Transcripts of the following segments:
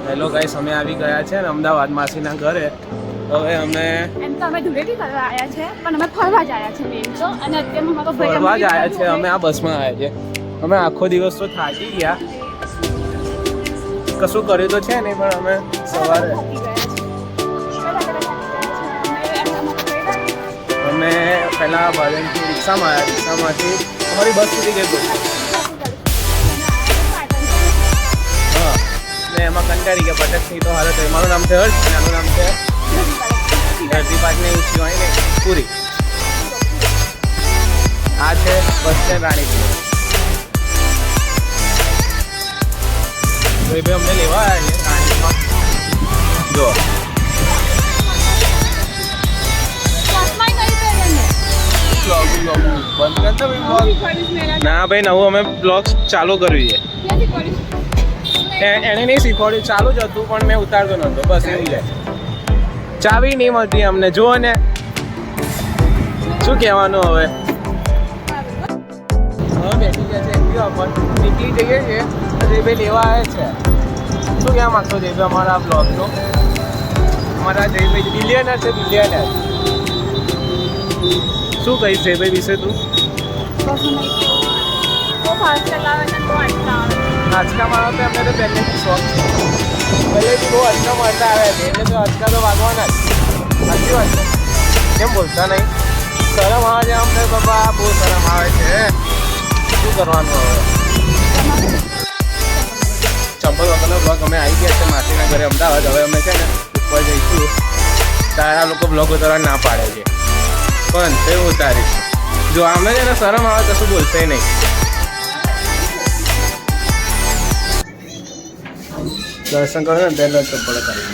Hello guys, અમે આવી ગયા છે ને અમદાવાદ માસીના ઘરે. હવે અમે એમ તો અમે ધૂળેટી કરવા આવ્યા છે, પણ અમે ફરવા જ આવ્યા છે મેન તો. અને અત્યારે મારો ભાઈ ફરવા જ આવ્યા છે. અમે આ બસમાં આવ્યા છે. અમે આખો દિવસ તો થાકી ગયા, કશું કર્યું તો છે નહીં, પણ અમે સવારે અમે પહેલાં બાજનથી રિક્ષામાં આવ્યા. રિક્ષામાંથી અમારી બસ સુધી ગઈ પહોંચી. હા, ને એમાં કંટાળી ગયા. પટકથી તો હાલત હોય. મારું નામ છે હર્ષ અને આનું નામ છે ધરતી પાકને ઊંચી હોય ને પૂરી. આ છે બસ સ્ટેન્ડ રાણીપુર. ભાઈ અમને લેવા આવ્યા છે રાણીપુરમાં. જો ના ભાઈ, નવું અમે બ્લોગ ચાલુ કર્યું છે. એને નહીં શીખવાડ્યું, ચાલુ જ હતું પણ મેં ઉતારતો નહોતો. બસ એવું છે. ચાવી નહીં મળતી અમને. જુઓ ને, શું કહેવાનું હવે. હવે બેઠી ગયા છે એક્ટિવા પર, નીકળી જઈએ છીએ. જયભાઈ લેવા આવે છે. શું કહેવા માગશો જયભાઈ અમારા બ્લોગનો? અમારા જયભાઈ બિલિયનર છે, બિલિયનર. શું કહીશ જયભાઈ વિશે તું? આંચકા મારો તો અમને તો પહેલેથી શોખ છે. પહેલેથી બહુ આંચકા મારતા આવ્યા છે, એટલે તો આંચકા તો વાગવાના જ. સાચી વાત છે. કેમ બોલતા નહીં? શરમ આવે છે અમને બાબા, બહુ શરમ આવે છે. શું કરવાનું હવે? ચંપલ વગરનો બ્લોગ અમે આવી ગયા છે માસીના ઘરે અમદાવાદ. હવે અમે છે ને ઉપર જઈશું. તારા લોકો બ્લોગ ઉતારવા ના પાડે છે, પણ તે ઉતારીશ. જો અમે છે ને શરમ આવે તો શું બોલશે નહીં. દર્શન કરો ને પહેલો ચપ્પલ કરી.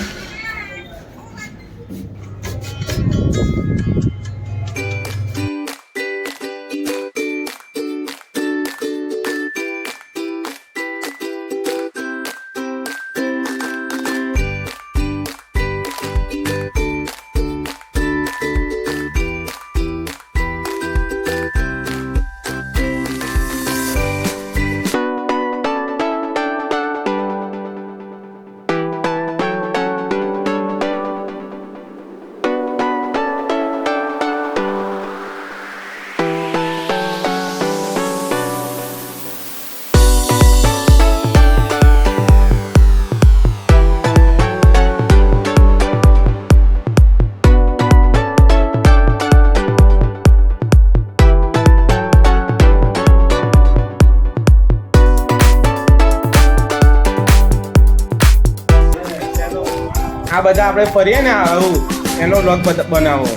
આ બધા આપણે ફરીએ ને આવું એનો બ્લોગ બનાવો.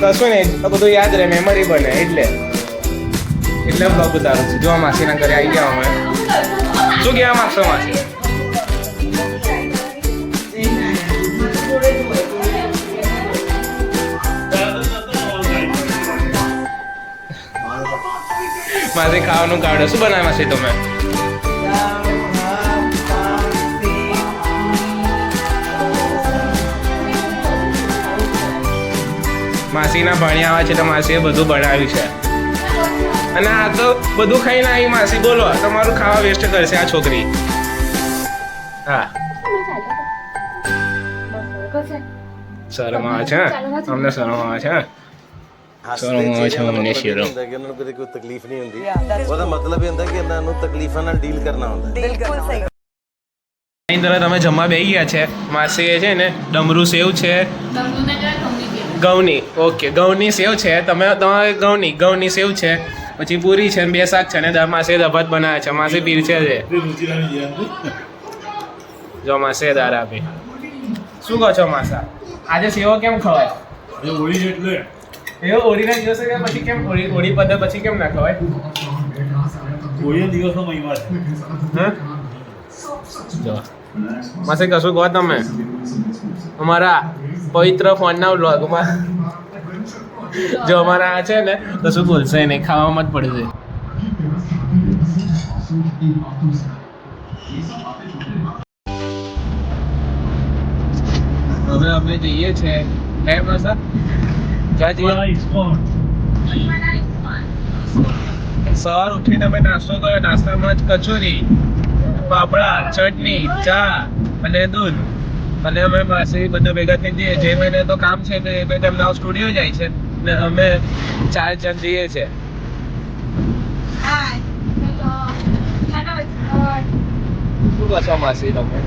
કશું નહીં, તો બધું યાદ રહે, મેમરી બને. એટલે બ્લોગ ઉતારું છું. જો માસીના ઘરે આવી ગયા અમે. શું કહેવા માગશો માસી? માસી ખાવાનું કાઢો. શું બનાવે માસી તમે? માસીના ભાણિયા આવે છે તો માસીએ બધું બનાવ્યું છે. અને આ તો બધું ખાઈને આવી માસી. બોલો, તમારું ખાવા વેસ્ટ કરશે આ છોકરી. હા, શરમ આવે છે અમને, શરમ આવે છે. શરમ આવે છે અમને, શરમ. ਉਹਨਾਂ ਨੂੰ ਕੋਈ ਤਕਲੀਫ ਨਹੀਂ ਹੁੰਦੀ. ਉਹਦਾ ਮਤਲਬ ਇਹ ਹੁੰਦਾ ਕਿ ਇਹਨਾਂ ਨੂੰ ਤਕਲੀਫਾਂ ਨਾਲ ਡੀਲ કરना ਹੁੰਦਾ. બિલકુલ સહી. અહીં તરત અમે જમવા બેસી ગયા છે. માસીએ છે ને ડમરું સેવ છે, ઘઉંની. ઓકે, ઘઉંની સેવ છે. તમારે ઘઉંની સેવ છે. પછી પૂરી છે ને 2 શાક છે. અને માસીએ દભાત બનાવે છે. માસી પીરસે છે. જો માસીએ દાર આપી. શું કહો છો માસા? આજે સેવો કેમ ખવાય? હોળી એટલે એવો હોળીના દિવસે કે પછી કેમ હોળી પતે પછી કેમ ના ખવાય? હોળીના દિવસનો મહિમા છે. હા, જો માસી કશું કહો તમે અમારા પવિત્ર ફોનના વ્લોગમાં. જો અમારા આ છે ને કશું બોલશે નહીં, ખાવામાં જ પડશે. હવે અમે જઈએ છીએ હે પ્રસાદ ક્યાં જઈએ? સવાર ઉઠીને અમે નાસ્તો કર્યો. નાસ્તામાં જ કચોરી, પાપડા, ચટણી, ચા અને દૂધ. અને અમે માસી બધા ભેગા થઈ જઈએ. જે મહિને તો કામ છે ને એ મહિને એમના સ્ટુડિયો જાય છે ને અમે 4 જણ જઈએ છે. શું કહો માસી તમે?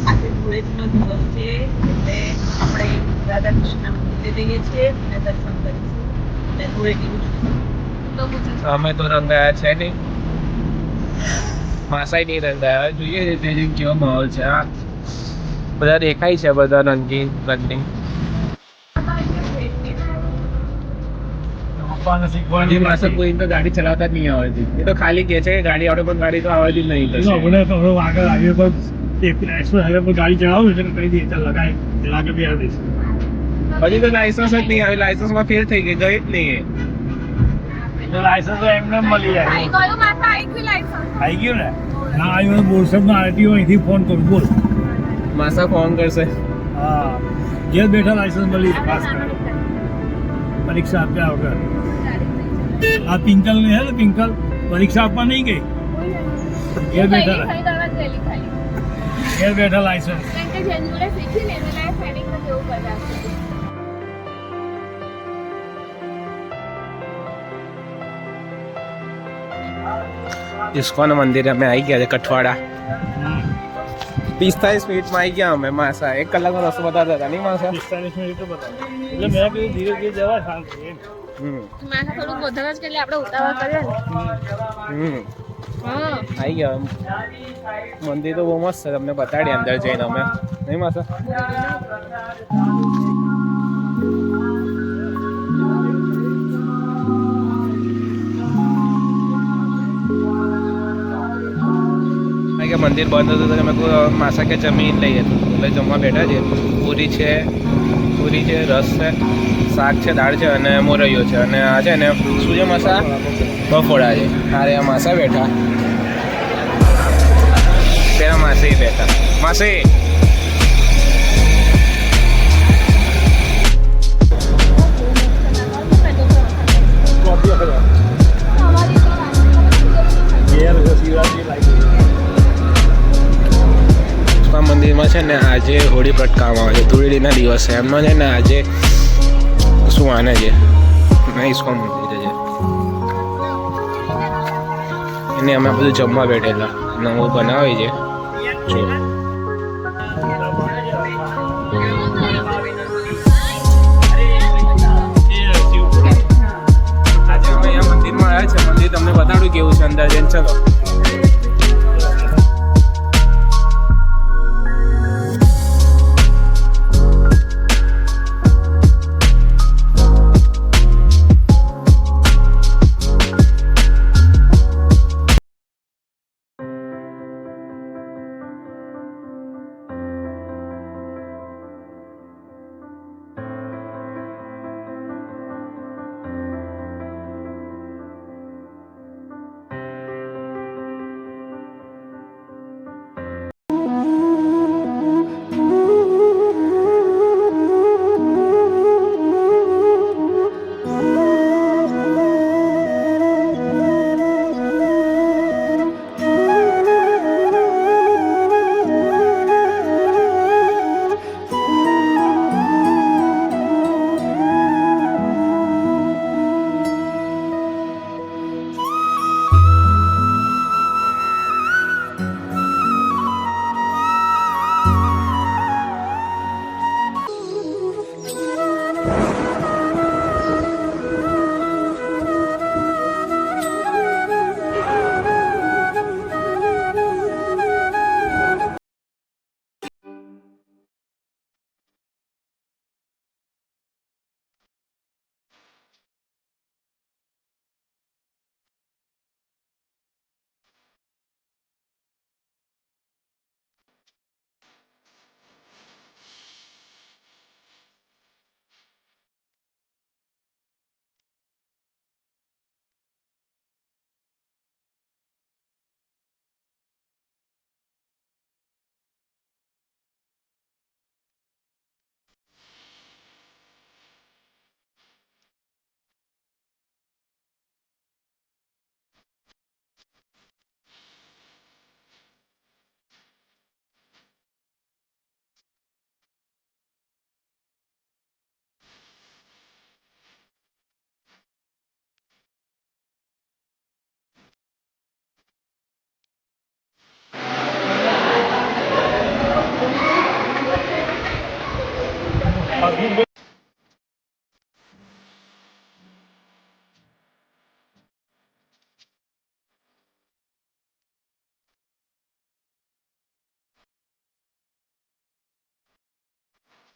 આજે ધૂળેટીનો દિવસ છે એટલે આપણે રાધા કૃષ્ણ મંદિરે જઈએ છીએ અને દર્શન કરીશું અને ધૂળેટી ઉજવીશું. અમે તો રંગાયા છે નહીં. માસાઈ નહીં રંગાયા. જોઈએ છે તે કેવો માહોલ છે. આ બધા દેખાય છે, બધા રંગીન રંગીન. પપ્પાને શીખવાડી જે માસા કોઈ તો ગાડી ચલાવતા જ નહીં આવડતી. એ તો ખાલી કહે છે કે ગાડી આવડે પણ ગાડી તો આવડતી જ નહીં. તો આપણે તો હવે આગળ હાઈવે પર એક્સપ્રેસ હાઈવે પર ગાડી ચલાવું એટલે કહી દઈએ ચાલ લગાય લાગે બી આવી દઈશ. હજી તો લાયસન્સ જ નહીં આવ્યું. લાયસન્સમાં ફેલ થઈ ગઈ, ગઈ જ નહીં. એટલે લાયસન્સ તો એમને જ મળી જાય. આવી ગયું માસા, આવી ગયું લાયસન્સ. આવી ગયું ને ના આવ્યું બોરસદનો આરટીઓ અહીંથી ફોન કરું બોલ. માસા ફોન કરશે. હા ઘેર બેઠા લાયસન્સ મળી જાય પાસ કરે. પરીક્ષા આપ્યા વગર. આ પિંકલ ને હે ને પિંકલ પરીક્ષા આપવા નહીં ગઈ ઘેર બેઠા ઘેર બેઠા લાયસન્સ. ઇસ્કોન મંદિરે અમે આવી ગયા છે કઠવાડા. 45 મિનિટમાં આવી ગયા અમે. માસા 1 કલાકનો રસ્તો બતાવતા હતા નહીં માસા? 45 મિનિટ તો બતાવે એટલે મેં કીધું ધીરે ધીરે જવા શાંતિ એમ. માસા થોડુંક વધારે જ એટલે આપણે ઉતાવળ કરીએ ને. હા આવી ગયા. મંદિર તો બહુ મસ્ત છે. તમને બતાડીએ અંદર જઈને અમે નહીં માસા? મંદિર બંધ હતું તો અમે માસા કે જમીન લઈએ એટલે જમવા બેઠા છે. પૂરી છે, રસ છે, શાક છે, દાળ છે અને મોરૈયો છે. અને આ છે ને શું છે માસા? બફોડા છે. અરે આ માસા બેઠા, પેલા માસી બેઠા. માસી મંદિરમાં છે ને આજે હોળી પ્રગટાવવામાં આવે છે. ધૂળેટીના દિવસે એમનો છે ને આજે શું આને છે ઇસ્કોન મંદિર છે એને અમે બધું જમવા બેઠેલા નવું બનાવી છે. જો આજે અમે અહીંયા મંદિરમાં આવ્યા છે. મંદિર તમને બતાડું કેવું છે અંદર જઈને. ચલો.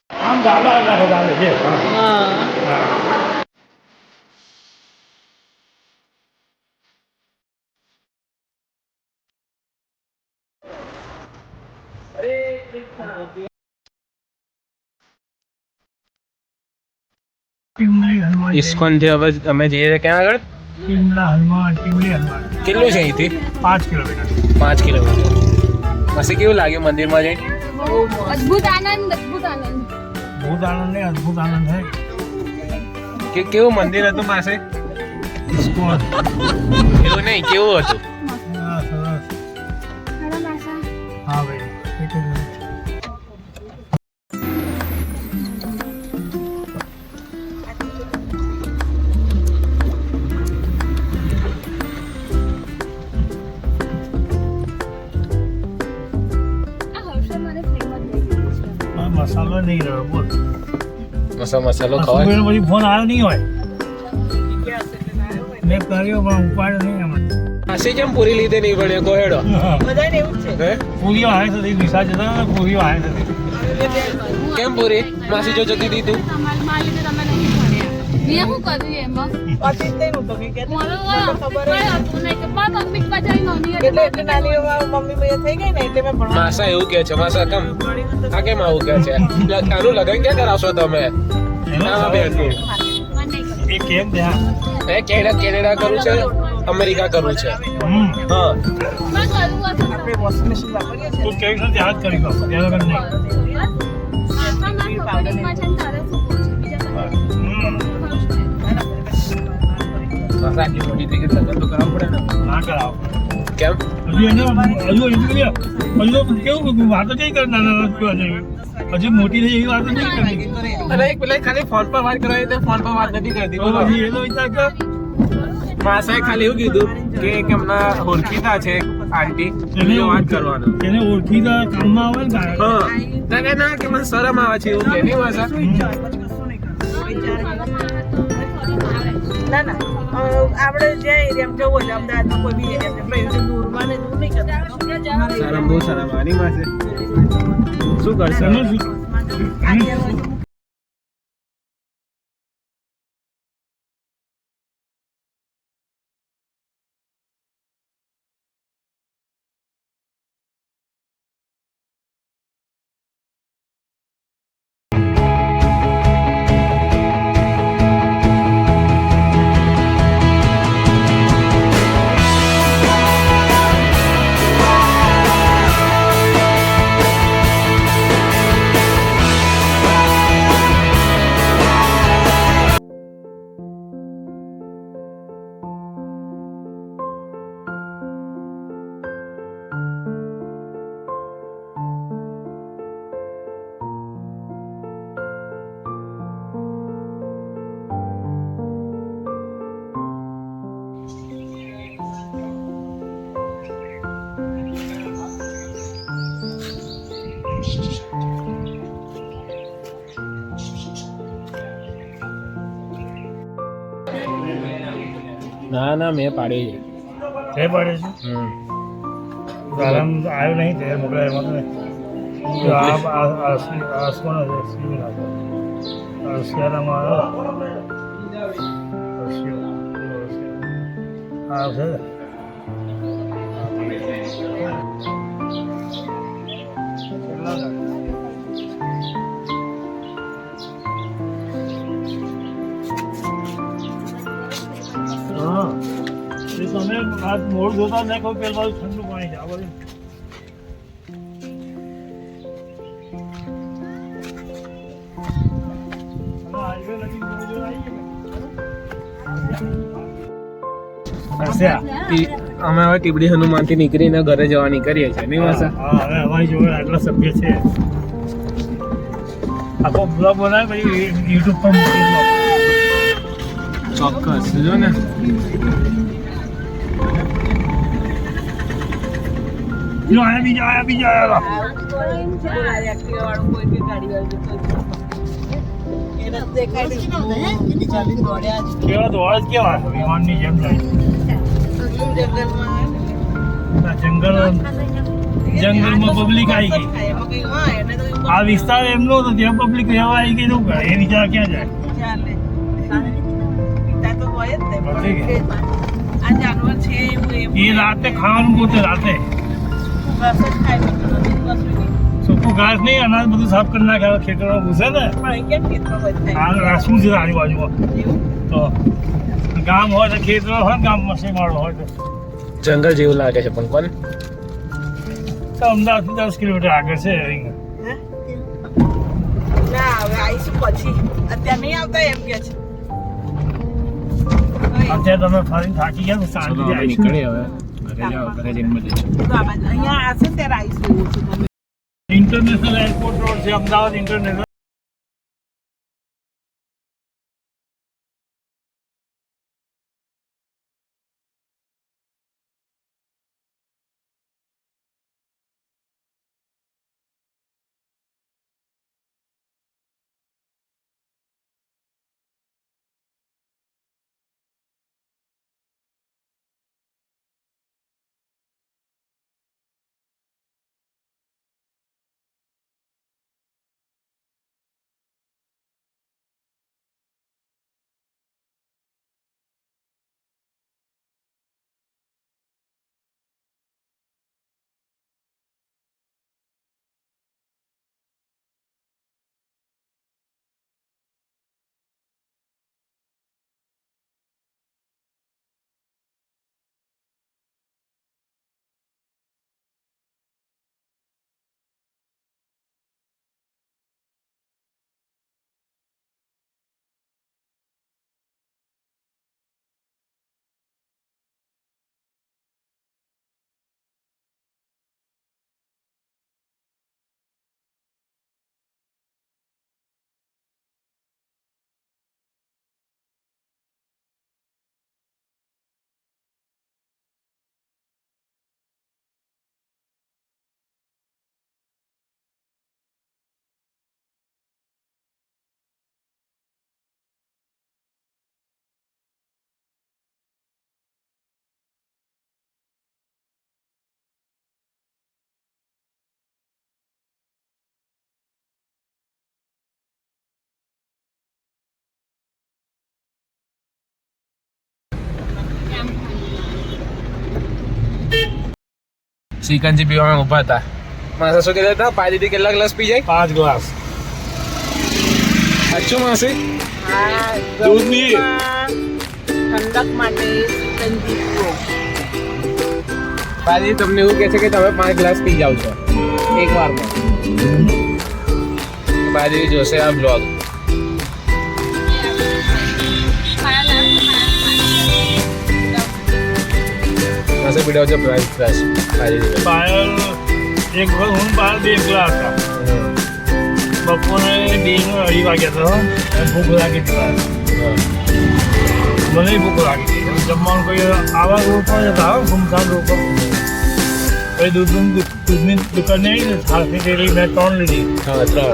આમ દાદા રાખો દાદા છે હા ટીમલી હનુમાન ઇસ્કોન જે હવે અમે જઈએ છીએ ક્યાં આગળ ટીમલા હનુમાન ટીમલી હનુમાન કેટલું છે અહીંથી 5 કિલોમીટર 5 કિલોમીટર પછી કેવું લાગ્યું મંદિરમાં જઈને અદ્ભુત આનંદ અદ્ભુત આનંદ बहुत आनंद है अद्भुत आनंद है કેવું મંદિર હતું પાસે इसको એવું નહીં કેવું હતું सरस હેલો માસા हाँ भाई एक मिनट આ હર્ષદ મને ફ્લેવર દઈ દીધું છે मसालो नहीं रहा बोल મસાલો ખવાય सुबह मुझे फोन आया नहीं हुआ જગ્યા હશે એટલે ના આવ્યો હોય ને. मैं કર્યો પણ ઉપાડ નહીં એમાં પાછી કેમ પૂરી લીધે નહીં ભણ્યો કોહેડો બધાને એવું જ છે હે પૂરીઓ આવે છે વિસા જતા હતા પૂરીઓ આવે છે કેમ પૂરી માસી જો જતી હતી તું તમારા માં લીધે તમે નહીં ભણ્યા મેં શું કર્યું એમાં પાછી જ થઈને હું તો કંઈ કહેતી મારો મને ખબર જ કઈ હતું નહીં કે પણ મમ્મી બચારી નોની એટલે એટલી નાની ઉંમરમાં મમ્મી મૈયા થઈ ગઈ ને એટલે મેં ભણવા માસા એવું કે છે માસા કેમ ભણી નહોતું. આ કેમ આવું કે છે આનું લગન ક્યાં કરાવશો તમે ના બેનનું એ કેમ ત્યાં એ કેનેડા કરવું છે અમેરિકા કરવું છે હા મેં કર્યું હતું આપણે વોશિંગ મશીન વાપરીએ છીએ તું કેવી રીતે યાદ કરી દો ત્યાં લગન નહીં આખા માં છોકરીમાં છે ને તારે શું પૂછે બીજા બધા માસા આટલી મોટી થઈ ગઈ લગન તો કરાવવું પડે ને ના કરાવો કેમ હજુ એને હજુ કેવું વાતો નહીં કરે નાના નાના હજુ મોટી થઈ એવી વાતો નહીં કરતી અને એક પેલા ખાલી ફોન પર વાત કરવાની તો ફોન પર વાત નથી કરતી તો બોલો પછી એનો વિચાર કર માસાએ ખાલી એવું કીધું કે એક એમના ઓળખીતા છે આંટી એની વાત કરવાનો એને ઓળખીતા કામમાં આવે ને તારે. હા તો કે ના કે મને શરમ આવે છે એવું કે નહીં માસા ના ના આપણે જે એરિયામાં જવું હોય અમદાવાદમાં કોઈ બી એરિયામાં આપણે દૂરમાં ને દૂર નહીં કરતા શરમ બહુ શરમ આની માસે શું કરશે એનું શું? ના ના મેં પાડી તે પડે છે આરામ આવ્યો નહીં તે મોકલાય એમાં તો જો આ કોનો છે સિવિલ આ શિયાળામાં આવ્યો આ છે હા એ તમે આ મોડ જોતા ને કોઈ પેલા ઠંડુ પાણી છે આ બધું હાઈવે લગી મોડ જોવા આવી અમે હવે ટીબડી હનુમાન થી નીકળીને ઘરે જવાની કરીએ છીએ નહીં માસા હા હવે અમારી જોડે આટલા સભ્ય છે આખો બ્લોગ બનાવે પછી યુટ્યુબ પર મૂકી દો ચોક્કસ જો ને જો આયા બીજા એક્ટિવા વાળું કોઈ બી ગાડી વાળું એને દેખાય છે ચાલી દોડ્યા જ કેવા તો અવાજ કેવા વિમાનની જેમ જાય જંગલમાં જંગલમાં પબ્લિક આવી ગઈ એમાં કંઈ હોય એને તો આ વિસ્તાર એમનો તો ત્યાં પબ્લિક રહેવા આવી ગઈ શું કરે એ વિચાર ક્યાં જાય ચાલે પિતા તો હોય જ ને નથી કે? આ જાનવર છે એવું એમ એ રાતે ખાવાનું પોતે રાતે ઘાસ જ ખાય છે, કશું નહીં. સૂકું ઘાસ નહીં અનાજ બધું સાફ કરી નાખે ખેતરમાં ઘૂસે ને પણ અહીં કેમ ખેતરમાં હોય થાય? આ રાસવું છે આજુબાજુમાં એવું? તો ગામ હોય તો ખેતર હોય ને ગામમાં સીમાડો હોય તો જંગલ જેવું લાગે છે પણ કોણ તો અમદાવાદથી 10 કિલોમીટર આગળ છે હે? ના હવે આવીશું પછી અત્યારે નહીં આવતા એમ કે છે અત્યારે તમે ફરીને થાકી ગયા તો શાંતિ હવે આવીશું નીકળે હવે ઘરે જાઓ ઘરે જઈને મળીએ તો આ બાજુ અહીંયા આવશે ને ત્યારે આવીશું એવું છે તમે ઇન્ટરનેશનલ એરપોર્ટ રોડ છે અમદાવાદ ઇન્ટરનેશનલ સિકંજી પીવામાં ઊભા હતા માસા શું કહેતા હતા પાજીથી કેટલા ગ્લાસ પી જાય 5 ગ્લાસ સાચું માસી હા દૂધની. ઠંડક માટે સિકંજી પીવો. પાજી તમને એવું કહે છે કે તમે 5 ગ્લાસ પી જાવ છો એક વારમાં પાજી જોશે આ બ્લોગ માસે પીડાવ છે પ્રાઇસ પ્રાઇસ પાજી પાયલ એક વખત હું બહાર 2 એકલા હતા બપોરે 2:30 વાગ્યા હતા અને ભૂખ લાગી હતી મને ભૂખ લાગી હતી અને જમવાનું કોઈ આવા રોડ પર જતા સુમસાન રોડ પર પછી દૂધની દુકાને આવીને છાસની ડેરી મેં 3 લીધી હા 3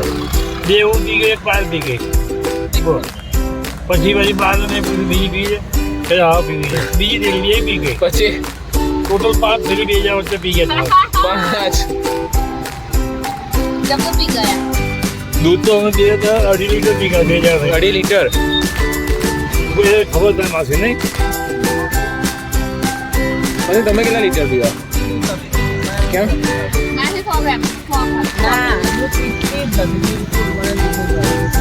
2 હું પી ગઈ 1 પાયલ પી ગઈ બોલ પછી બહાર મેં પૂરી બીજી પી છે હા પી ગઈ બીજી ડેરી એ પી ગઈ પછી ટોટલ 5 થેલી 2 વચ્ચે પી ગયા 5 દૂધ તો અમે પીએ તો 2.5 લીટર પી ગયા 2 હજાર 2.5 લીટર ખબર થાય માસી નહીં પછી તમે કેટલા લીટર પીવા કેમ ના દૂધ પીતી જ નથી. બિલકુલ મને દૂધ જ નથી.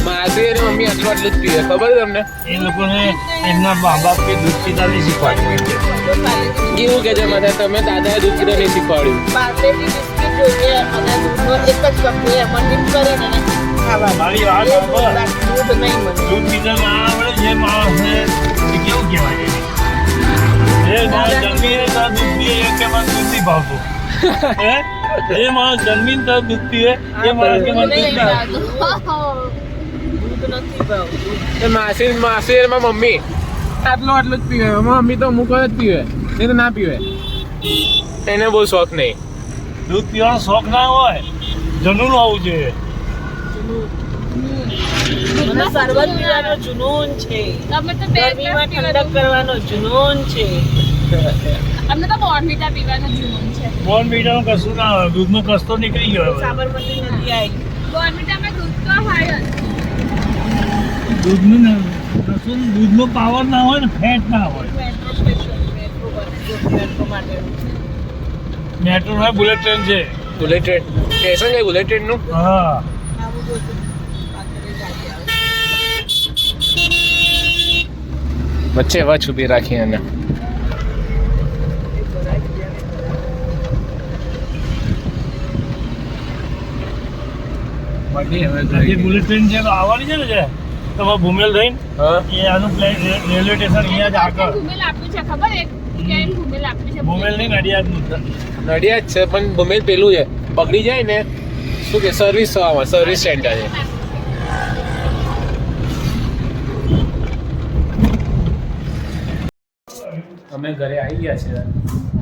માસી અને મમ્મી આટલું આટલું જ પીવે ખબર છે તમને એ લોકોને એમના મા બાપ કે દૂધ પીતા નહીં શીખવાડ્યું તો પાર્લેજી કેવું કે છે માતા તમે દાદાએ દૂધ પીતા નહીં શીખવાડ્યું પાર્લેજી બિસ્કિટ જોઈએ અને દૂધનો એક જ કપ જોઈએ એમાં ડીપ કરીને ખાવાનું. મારી વાત એ સાંભળ. બાકી દૂધ નહીં મને. દૂધ પીતા ના આવડે જે માણસને એ કેવું કહેવાય એ માણસ જન્મીને તાર દૂધ પીએ એ કે મને દૂધ નહીં ભાવતું હે એ માણસ જન્મીને તાર દૂધ પીએ એ માણસ કે મને દૂધ ના દૂધ નથી ભાવતું. તો માસી અને મારી મમ્મી આટલું આટલું જ પીવે મારી મમ્મી તો અમુક જ પીવે એ તો ના પીવે એને બહુ શોખ નહીં દૂધ પીવાનો શોખ ના હોય જનૂન હોવું જોઈએ મને શરબત પીવાનો જુનૂન છે. અમે તો બે ગરમીમાં ઠંડક કરવાનો જુનૂન છે. અમને તો બોર્નવિટા પીવાનું જુનૂન છે. બોર્ન મીઠામાં કશું ના હોય, દૂધમાં કસ્તો નીકળી ગયો હવે. સાબરમતી નદી આવી. બોર્નવિટામાં દૂધ તો હોય જ. દૂધનું દૂધનો પાવર ના હોય ને ફેટ ના હોય. મેટ્રો સ્ટેશન મેટ્રો બને મેટ્રો માટે મેટ્રો હોય બુલેટ ટ્રેન છે. બુલેટ ટ્રેન સ્ટેશન છે બુલેટ ટ્રેનનું. હા આવું બધું પાછળ ગાડી આવે. વચ્ચે વચ ઊભી રાખી એને. જે બુલેટ ટ્રેન છે તો આવવાની છે ને જે તમારે ભૂમેલ થઈને હા એ આનું રેલવે સ્ટેશન અહીંયા જ આગળ ભૂમેલ આપ્યું છે ખબર એક કેમ ભૂમેલ આપ્યું છે ભૂમેલ નહીં નડિયાદનું નડિયાદ છે પણ ભૂમેલ પેલું છે બગડી જાય ને શું કે સર્વિસ સર્વિસ સેન્ટર છે. અમે ઘરે આવી ગયા છે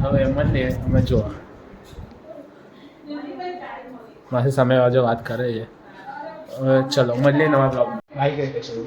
હવે મળીએ અમે જોવા માસી સામે વાજો વાત કરે છે હવે ચલો મળીએ નવા બ્લોગ બાય કહી દઈશું.